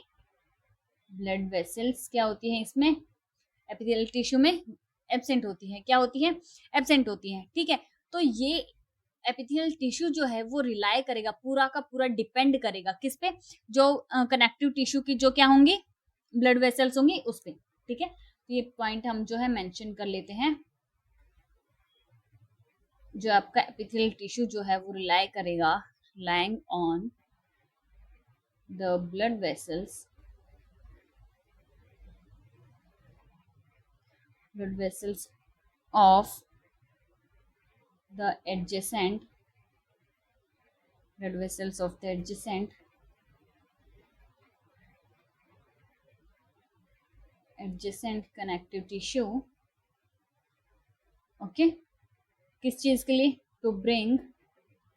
ब्लड वेसल्स क्या होती हैं इसमें, एपिथेलियल टिश्यू में एब्सेंट होती है, क्या होती है, एब्सेंट होती है। ठीक है, तो ये एपिथेलियल टिश्यू जो है वो रिलाई करेगा, पूरा का पूरा डिपेंड करेगा किस पे, जो कनेक्टिव टिश्यू की जो क्या होंगी, ब्लड वेसल्स होंगी उस पे। ठीक है, तो ये पॉइंट हम जो है मेंशन कर लेते हैं, जो आपका एपिथेलियल टिश्यू जो है वो रिलाई करेगा, relying on the blood vessels, blood vessels of the adjacent, blood vessels of the adjacent connective tissue। Okay, किस चीज के लिए, टू ब्रिंग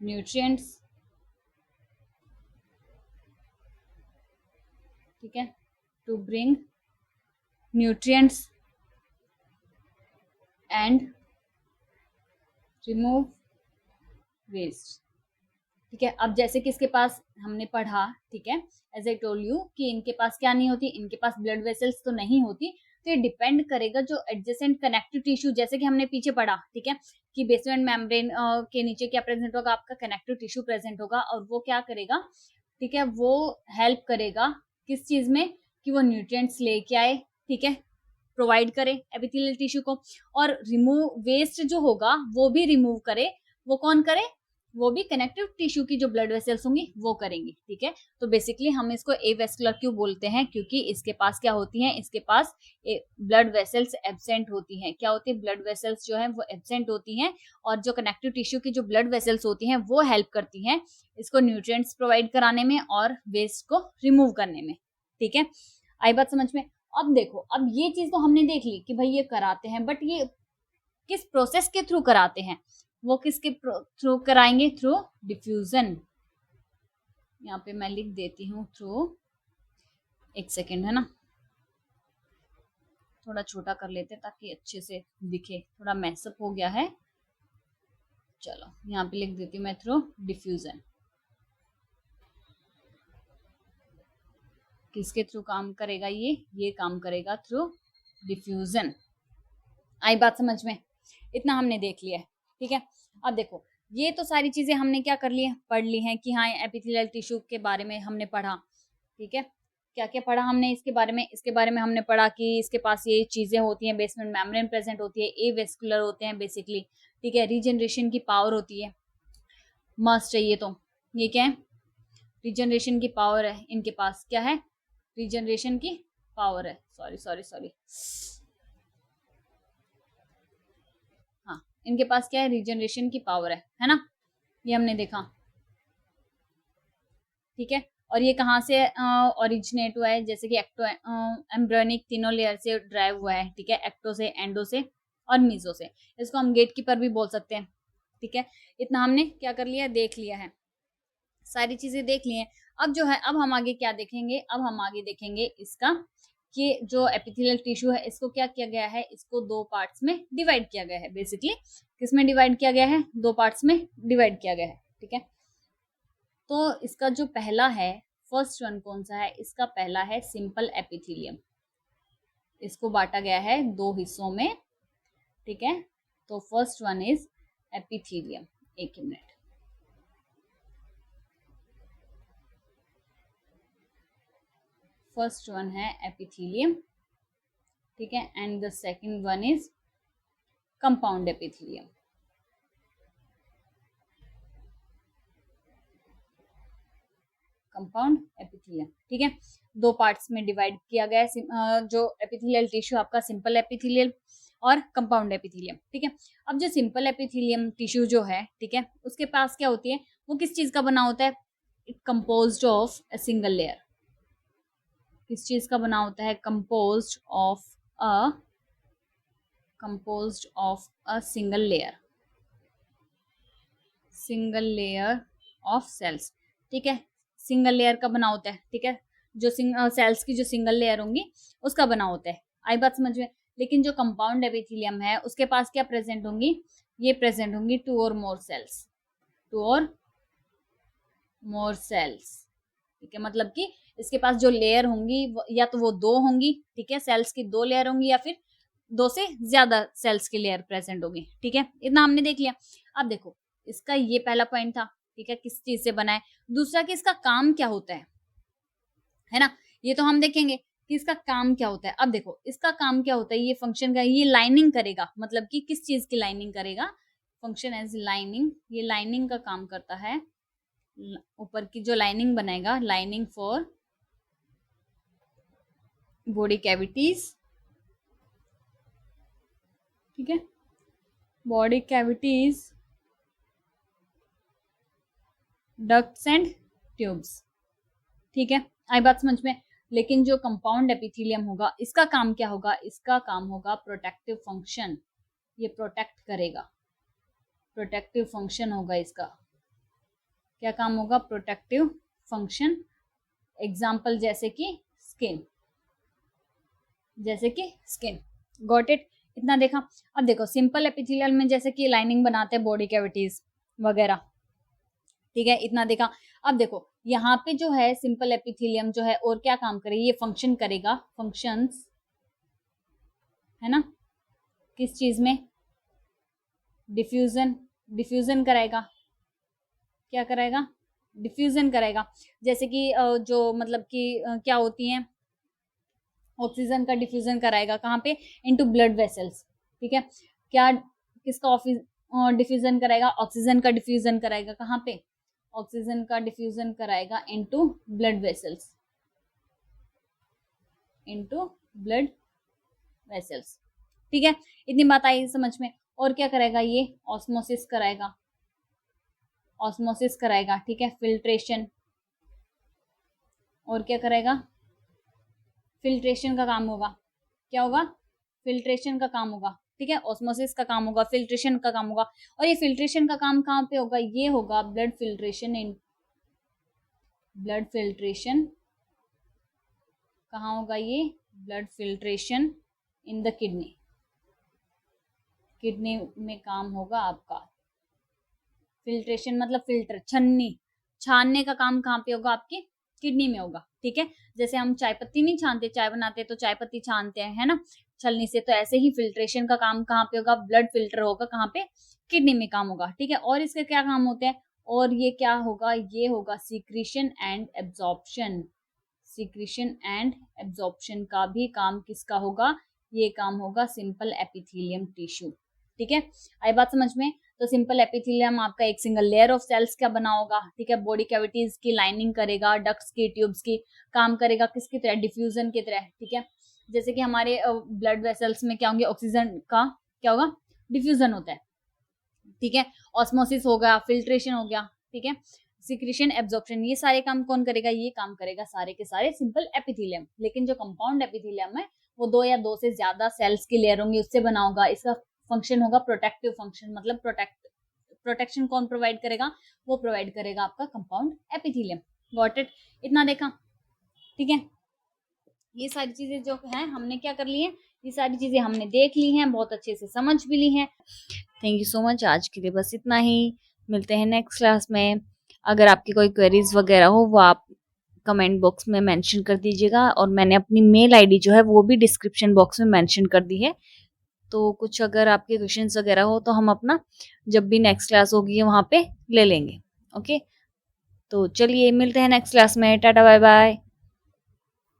न्यूट्रिएंट्स। ठीक है, to bring nutrients and remove waste. ठीक है, अब जैसे कि इसके पास हमने पढ़ा, ठीक है, एज आई टोल्ड यू कि इनके पास क्या नहीं होती, इनके पास ब्लड वेसल्स तो नहीं होती, तो ये डिपेंड करेगा जो एडजेसेंट कनेक्टिव टिश्यू, जैसे कि हमने पीछे पढ़ा, ठीक है, कि बेसमेंट मेम्ब्रेन के नीचे क्या प्रेजेंट होगा, आपका कनेक्टिव टिश्यू प्रेजेंट होगा, और वो क्या करेगा, ठीक है, वो हेल्प करेगा किस चीज में, कि वो न्यूट्रिएंट्स लेके आए, ठीक है, प्रोवाइड करे एपिथेलियल टिश्यू को, और रिमूव वेस्ट जो होगा वो भी रिमूव करे, वो कौन करे, वो भी कनेक्टिव टिश्यू की जो ब्लड वेसल्स होंगी वो करेंगी। ठीक है, तो बेसिकली हम इसको एवेस्कुलर क्यों बोलते हैं, क्योंकि इसके पास क्या होती हैं, इसके पास ब्लड वेसल्स एब्सेंट होती हैं। क्या होती है, ब्लड वेसल्स जो है वो एब्सेंट होती हैं, और जो कनेक्टिव टिश्यू की जो ब्लड वेसल्स होती हैं वो हेल्प करती हैं इसको न्यूट्रिएंट्स प्रोवाइड कराने में और वेस्ट को रिमूव करने में। ठीक है, आई बात समझ में। अब देखो, अब ये चीज तो हमने देख ली कि भाई ये कराते हैं, बट ये किस प्रोसेस के थ्रू कराते हैं, वो किसके थ्रू कराएंगे, थ्रू डिफ्यूजन। यहाँ पे मैं लिख देती हूँ थ्रू, एक सेकेंड है ना, थोड़ा छोटा कर लेते हैं ताकि अच्छे से दिखे, थोड़ा मैसअप हो गया है। चलो यहाँ पे लिख देती हूँ मैं, थ्रू डिफ्यूजन। किसके थ्रू काम करेगा ये काम करेगा थ्रू डिफ्यूजन। आई बात समझ में, इतना हमने देख लिया है। ठीक है, अब देखो ये तो सारी चीजें हमने क्या कर ली है, पढ़ ली हैं कि हाँ एपिथेलियल टिश्यू के बारे में हमने पढ़ा। ठीक है, क्या क्या पढ़ा हमने इसके बारे में, इसके बारे में हमने पढ़ा कि इसके पास ये चीजें होती हैं, बेसमेंट मेम्ब्रेन प्रेजेंट होती है, एवेस्कुलर होते हैं बेसिकली। ठीक है, रीजनरेशन की पावर होती है, मस्ट है ये तो, ये क्या है, रीजनरेशन की पावर है इनके पास, क्या है, रीजनरेशन की पावर है, सॉरी, हाँ, इनके पास क्या है, रीजनरेशन की पावर है ना, ये हमने देखा, ठीक है। और ये कहाँ से ओरिजिनेट हुआ है, जैसे कि एक्टो एम्ब्रियोनिक तीनों लेयर से ड्राइव हुआ है, ठीक है, एक्टो से, एंडो से और मीजो से। इसको हम गेट कीपर भी बोल सकते हैं, ठीक है। इतना हमने क्या कर लिया, देख लिया है, सारी चीजें देख ली हैं। अब जो है, अब हम आगे क्या देखेंगे, अब हम आगे देखेंगे इसका कि जो एपिथेलियल टिश्यू है इसको क्या किया गया है, इसको दो पार्ट्स में डिवाइड किया गया है। बेसिकली किसमें डिवाइड किया गया है, दो पार्ट्स में डिवाइड किया गया है, ठीक है। तो इसका जो पहला है, फर्स्ट वन कौन सा है, इसका पहला है सिंपल एपिथेलियम। इसको बांटा गया है दो हिस्सों में, ठीक है। तो फर्स्ट वन इज एपिथेलियम, एक मिनट, फर्स्ट वन है एपिथेलियम, ठीक है, and the second one is compound epithelium. Compound epithelium, ठीक है, दो पार्ट्स में डिवाइड किया गया है जो एपिथेलियल टिश्यू आपका, सिंपल एपिथेलियल और कंपाउंड एपिथेलियम, ठीक है। अब जो सिंपल एपिथेलियम टिश्यू जो है, ठीक है, उसके पास क्या होती है, वो किस चीज का बना होता है, it composed of a single layer. किस चीज का बना होता है, composed of a single layer of cells, ठीक है, सिंगल लेयर का बना होता है, ठीक है, जो सेल्स की जो सिंगल लेयर होंगी उसका बना होता है, आई बात समझ में। लेकिन जो कंपाउंड एपिथेलियम है उसके पास क्या प्रेजेंट होंगी, ये प्रेजेंट होंगी टू और मोर सेल्स, ठीक है, मतलब कि इसके पास जो लेयर होंगी या तो वो दो होंगी, ठीक है, सेल्स की दो लेयर होंगी, या फिर दो से ज्यादा सेल्स की लेयर प्रेजेंट होगी, ठीक है। इतना हमने देख लिया। अब देखो, इसका ये पहला पॉइंट था, ठीक है, किस चीज से बना है। दूसरा कि इसका काम क्या होता है ना, ये तो हम देखेंगे कि इसका काम क्या होता है। अब देखो इसका काम क्या होता है, ये फंक्शन का, ये लाइनिंग करेगा, मतलब कि किस चीज की लाइनिंग करेगा, फंक्शन एज लाइनिंग, ये लाइनिंग का काम करता है, ऊपर की जो लाइनिंग बनाएगा, लाइनिंग फॉर बॉडी कैविटीज, ठीक है, body cavities, ducts and tubes, ठीक है, आई बात समझ में। लेकिन जो कंपाउंड एपिथेलियम होगा, इसका काम क्या होगा, इसका काम होगा प्रोटेक्टिव फंक्शन, ये प्रोटेक्ट करेगा, प्रोटेक्टिव फंक्शन होगा इसका, क्या काम होगा, प्रोटेक्टिव फंक्शन। एग्जाम्पल जैसे कि स्किन, गॉट इट, इतना देखा। अब देखो सिंपल एपिथेलियल में जैसे कि लाइनिंग बनाते हैं बॉडी कैविटीज वगैरह, ठीक है, इतना देखा। अब देखो यहाँ पे जो है सिंपल एपिथेलियम जो है और क्या काम करेगा, ये फंक्शन करेगा, फंक्शंस है ना, किस चीज में, डिफ्यूजन कराएगा, क्या कराएगा, डिफ्यूजन कराएगा। जैसे कि जो मतलब कि क्या होती हैं, ऑक्सीजन का डिफ्यूजन कराएगा, कहाँ पे, इनटू ब्लड वेसल्स, ठीक है, क्या, किसका डिफ्यूजन कराएगा, ऑक्सीजन का डिफ्यूजन कराएगा, कहाँ पे, ऑक्सीजन का डिफ्यूजन कराएगा इनटू ब्लड वेसल्स, ठीक है, इतनी बात आई समझ में। और क्या करेगा, ये ऑस्मोसिस कराएगा, ठीक है, फिल्ट्रेशन, और क्या करेगा, फिल्ट्रेशन का काम होगा, क्या होगा, फिल्ट्रेशन का काम होगा, ठीक है, ऑस्मोसिस का काम होगा, फिल्ट्रेशन का काम होगा। और ये फिल्ट्रेशन का काम कहाँ पे होगा, ये होगा ब्लड फिल्ट्रेशन कहाँ होगा, ये blood filtration in the kidney में काम होगा आपका। फिल्ट्रेशन मतलब फिल्टर, छानने का काम कहाँ पे होगा, आपके किडनी में होगा, ठीक है। जैसे हम चाय पत्ती नहीं छानते, चाय बनाते तो चाय पत्ती छानते हैं, है ना, छलनी से, तो ऐसे ही फिल्ट्रेशन का काम कहाँ पे होगा, ब्लड फिल्टर होगा, कहाँ पे, किडनी में काम होगा, ठीक है। और इसके क्या काम होते हैं, और ये क्या होगा, ये होगा सीक्रेशन एंड एब्जॉर्प्शन का भी काम किसका होगा, ये काम होगा सिंपल एपिथेलियम टिश्यू, ठीक है, आई बात समझ में। तो सिंपल एपिथेलियम आपका एक सिंगल लेयर ऑफ सेल्स का बना होगा, ठीक है, बॉडी कैविटीज की लाइनिंग करेगा, डक्ट्स की, ट्यूब्स की, काम करेगा किसकी तरह, डिफ्यूजन की तरह, ठीक है। जैसे कि हमारे ब्लड वेसल्स में क्या होंगे, ऑक्सीजन का क्या होगा, डिफ्यूजन होता है, ठीक है, ऑस्मोसिस हो गया, फिल्ट्रेशन हो गया, ठीक है, सिक्रीशन, एब्जॉर्प्शन, ये सारे काम कौन करेगा, ये काम करेगा सारे के सारे सिंपल एपिथेलियम। लेकिन जो कंपाउंड एपिथेलियम है वो दो या दो से ज्यादा सेल्स की लेयर होंगी उससे बना होगा। इसका फंक्शन होगा प्रोटेक्टिव फंक्शन, मतलब प्रोटेक्शन कौन प्रोवाइड करेगा, वो प्रोवाइड करेगा आपका कंपाउंड एपिथेलियम। गॉट इट, इतना देखा, ठीक है। ये सारी चीजें जो है हमने क्या कर ली है, ये सारी चीजें हमने देख ली हैं, बहुत अच्छे से समझ भी ली हैं। थैंक यू सो मच, आज के लिए बस इतना ही, मिलते हैं नेक्स्ट क्लास में। अगर आपकी कोई क्वेरीज वगैरह हो वो आप कमेंट बॉक्स में मेंशन कर दीजिएगा, और मैंने अपनी मेल आईडी जो है वो भी डिस्क्रिप्शन बॉक्स में मेंशन कर दी है। तो कुछ अगर आपके क्वेश्चंस वगैरह हो तो हम अपना जब भी नेक्स्ट क्लास होगी वहाँ पे ले लेंगे। ओके, तो चलिए मिलते हैं नेक्स्ट क्लास में, टाटा बाय बाय।